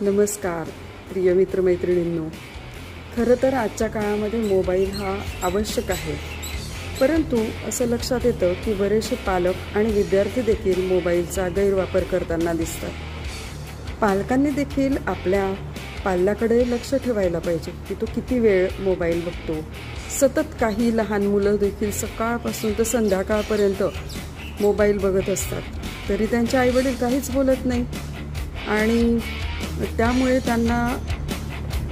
नमस्कार प्रिय मित्रमैत्रिणींनो, खरं तर आजच्या काळामध्ये मोबाईल हा आवश्यक आहे. परंतु असं लक्षात येतं की बरेचसे पालक आणि विद्यार्थी देखील मोबाईलचा गैरवापर करताना दिसतात. पालकांनी देखील आपल्या पाल्याकडे लक्ष ठेवायला पाहिजे की तो किती वेळ मोबाईल बघतो. सतत काही लहान मुलं देखील सकाळपासून तर संध्याकाळपर्यंत मोबाईल बघत असतात, तरी त्यांचे आईवडील काहीच बोलत नाही आणि त्यामुळे त्यांना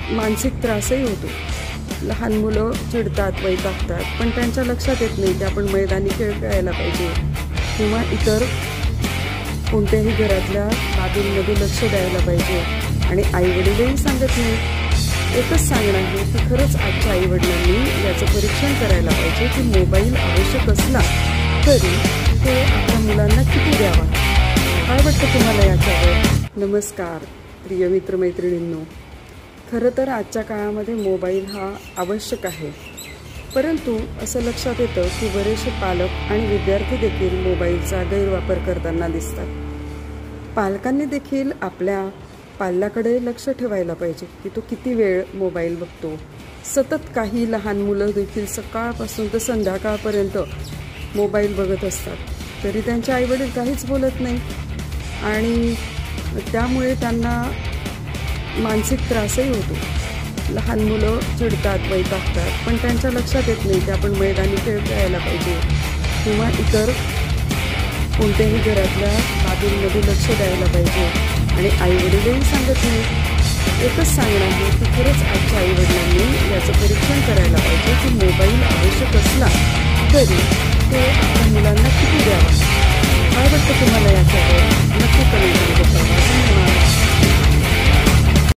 मानसिक त्रासही होतो. लहान मुलं चिडतात, वैतागतात, पण त्यांच्या लक्षात येत नाही की आपण मैदानी खेळ खेळायला पाहिजे किंवा इतर कोणत्याही घरातल्या बाबींमध्ये लक्ष द्यायला पाहिजे. आणि आईवडीलही सांगत नाही. एकच सांगणं आहे की खरंच आजच्या आईवडिलांनी याचं परीक्षण करायला पाहिजे की मोबाईल आवश्यक असला तरी तो आपल्या मुलांना किती द्यावा. काय वाटतं तुम्हाला याच्यावर? नमस्कार प्रिय मित्रमैत्रिणींनो, खरं तर आजच्या काळामध्ये मोबाईल हा आवश्यक आहे. परंतु असं लक्षात येतं की बरेचसे पालक आणि विद्यार्थी देखील मोबाईलचा गैरवापर करताना दिसतात. पालकांनी देखील आपल्या पाल्याकडे लक्ष ठेवायला पाहिजे की तो किती वेळ मोबाईल बघतो. सतत काही लहान मुलं देखील सकाळपासून तर संध्याकाळपर्यंत मोबाईल बघत असतात, तरी त्यांचे आईवडील काहीच बोलत नाही आणि त्यामुळे त्यांना मानसिक त्रासही होतो. लहान मुलं चिडतात, वैतागतात, पण त्यांच्या लक्षात येत नाही की आपण मैदानी खेळ खेळायला पाहिजे किंवा इतर कोणत्याही घरातल्या बाबींमध्ये लक्ष द्यायला पाहिजे. आणि आईवडीलही सांगत नाही. एकच सांगणं आहे की खरंच आजच्या आईवडिलांनी याचं परीक्षण करायला पाहिजे की मोबाईल आवश्यक असला तरी तो आपल्या मुलांना किती द्यावा. काय वाटतं तुम्हाला याच्यावर? नक्की कमेंटमध्ये सांगा.